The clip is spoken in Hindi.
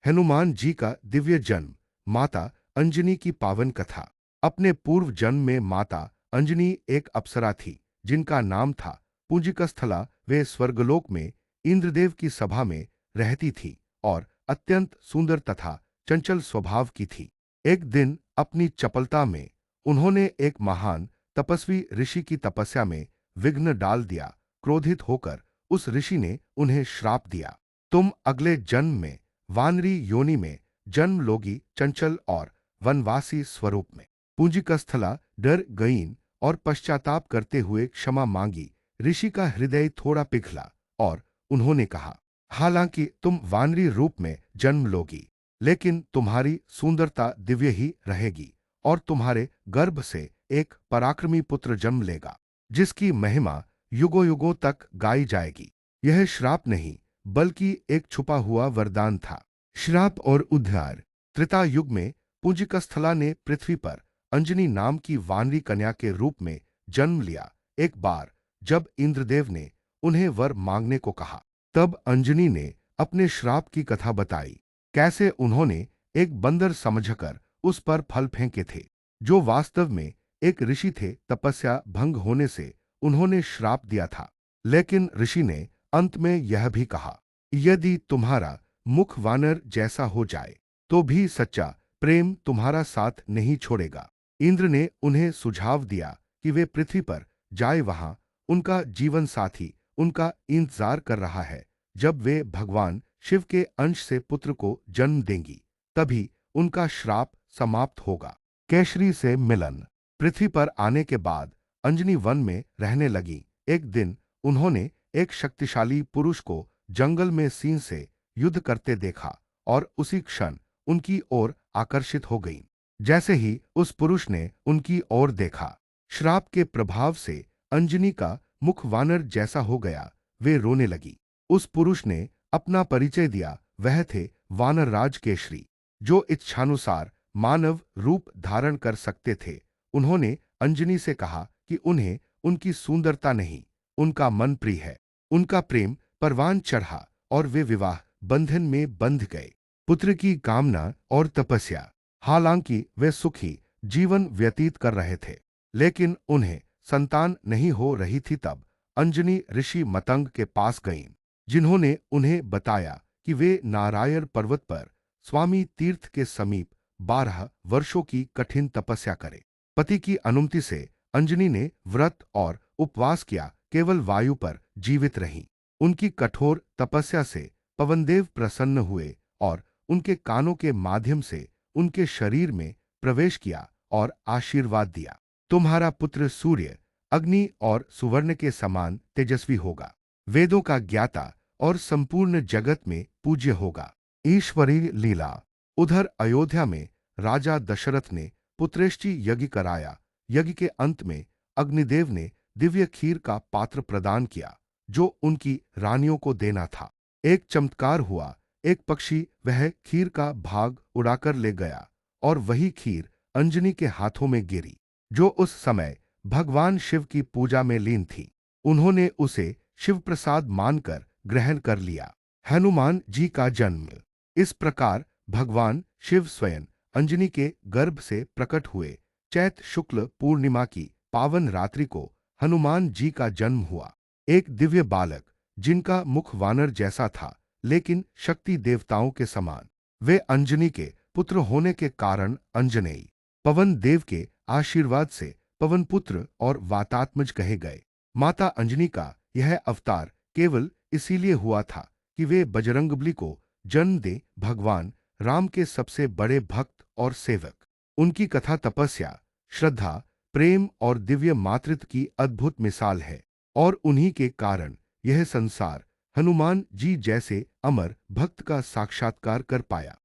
हनुमान जी का दिव्य जन्म। माता अंजनी की पावन कथा। अपने पूर्व जन्म में माता अंजनी एक अप्सरा थी जिनका नाम था पूजिकस्थला। वे स्वर्गलोक में इंद्रदेव की सभा में रहती थी और अत्यंत सुंदर तथा चंचल स्वभाव की थी। एक दिन अपनी चपलता में उन्होंने एक महान तपस्वी ऋषि की तपस्या में विघ्न डाल दिया। क्रोधित होकर उस ऋषि ने उन्हें श्राप दिया, तुम अगले जन्म में वानरी योनि में जन्म लोगी, चंचल और वनवासी स्वरूप में। पूंजिकस्थला डर गईं और पश्चाताप करते हुए क्षमा मांगी। ऋषि का हृदय थोड़ा पिघला और उन्होंने कहा, हालांकि तुम वानरी रूप में जन्म लोगी, लेकिन तुम्हारी सुंदरता दिव्य ही रहेगी और तुम्हारे गर्भ से एक पराक्रमी पुत्र जन्म लेगा जिसकी महिमा युगों युगों तक गाई जाएगी। यह श्राप नहीं बल्कि एक छुपा हुआ वरदान था। श्राप और उद्धार। त्रेता युग में पूंजिकस्थला ने पृथ्वी पर अंजनी नाम की वानरी कन्या के रूप में जन्म लिया। एक बार जब इंद्रदेव ने उन्हें वर मांगने को कहा, तब अंजनी ने अपने श्राप की कथा बताई। कैसे उन्होंने एक बंदर समझकर उस पर फल फेंके थे, जो वास्तव में एक ऋषि थे। तपस्या भंग होने से उन्होंने श्राप दिया था, लेकिन ऋषि ने अंत में यह भी कहा, यदि तुम्हारा मुख वानर जैसा हो जाए तो भी सच्चा प्रेम तुम्हारा साथ नहीं छोड़ेगा। इंद्र ने उन्हें सुझाव दिया कि वे पृथ्वी पर जाए, वहां उनका जीवन साथी उनका इंतजार कर रहा है। जब वे भगवान शिव के अंश से पुत्र को जन्म देंगी, तभी उनका श्राप समाप्त होगा। केशरी से मिलन। पृथ्वी पर आने के बाद अंजनी वन में रहने लगी। एक दिन उन्होंने एक शक्तिशाली पुरुष को जंगल में सिंह से युद्ध करते देखा और उसी क्षण उनकी ओर आकर्षित हो गईं। जैसे ही उस पुरुष ने उनकी ओर देखा, श्राप के प्रभाव से अंजनी का मुख वानर जैसा हो गया। वे रोने लगी। उस पुरुष ने अपना परिचय दिया। वह थे वानर राज केशरी, जो इच्छानुसार मानव रूप धारण कर सकते थे। उन्होंने अंजनी से कहा कि उन्हें उनकी सुंदरता नहीं, उनका मन प्रिय है। उनका प्रेम परवान चढ़ा और वे विवाह बंधन में बंध गए। पुत्र की कामना और तपस्या। हालांकि वे सुखी जीवन व्यतीत कर रहे थे, लेकिन उन्हें संतान नहीं हो रही थी। तब अंजनी ऋषि मतंग के पास गईं, जिन्होंने उन्हें बताया कि वे नारायण पर्वत पर स्वामी तीर्थ के समीप 12 वर्षों की कठिन तपस्या करें। पति की अनुमति से अंजनी ने व्रत और उपवास किया, केवल वायु पर जीवित रहीं। उनकी कठोर तपस्या से पवनदेव प्रसन्न हुए और उनके कानों के माध्यम से उनके शरीर में प्रवेश किया और आशीर्वाद दिया, तुम्हारा पुत्र सूर्य, अग्नि और सुवर्ण के समान तेजस्वी होगा, वेदों का ज्ञाता और संपूर्ण जगत में पूज्य होगा। ईश्वरीय लीला। उधर अयोध्या में राजा दशरथ ने पुत्रेष्टि यज्ञ कराया। यज्ञ के अंत में अग्निदेव ने दिव्य खीर का पात्र प्रदान किया, जो उनकी रानियों को देना था। एक चमत्कार हुआ। एक पक्षी वह खीर का भाग उड़ाकर ले गया और वही खीर अंजनी के हाथों में गिरी, जो उस समय भगवान शिव की पूजा में लीन थी। उन्होंने उसे शिव प्रसाद मानकर ग्रहण कर लिया। हनुमान जी का जन्म। इस प्रकार भगवान शिव स्वयं अंजनी के गर्भ से प्रकट हुए। चैत शुक्ल पूर्णिमा की पावन रात्रि को हनुमान जी का जन्म हुआ। एक दिव्य बालक, जिनका मुख वानर जैसा था लेकिन शक्ति देवताओं के समान। वे अंजनी के पुत्र होने के कारण अंजनेय, पवन देव के आशीर्वाद से पवन पुत्र और वातात्मज कहे गए। माता अंजनी का यह अवतार केवल इसीलिए हुआ था कि वे बजरंगबली को जन्म दे, भगवान राम के सबसे बड़े भक्त और सेवक। उनकी कथा तपस्या, श्रद्धा, प्रेम और दिव्य मातृत्व की अद्भुत मिसाल है और उन्हीं के कारण यह संसार हनुमान जी जैसे अमर भक्त का साक्षात्कार कर पाया।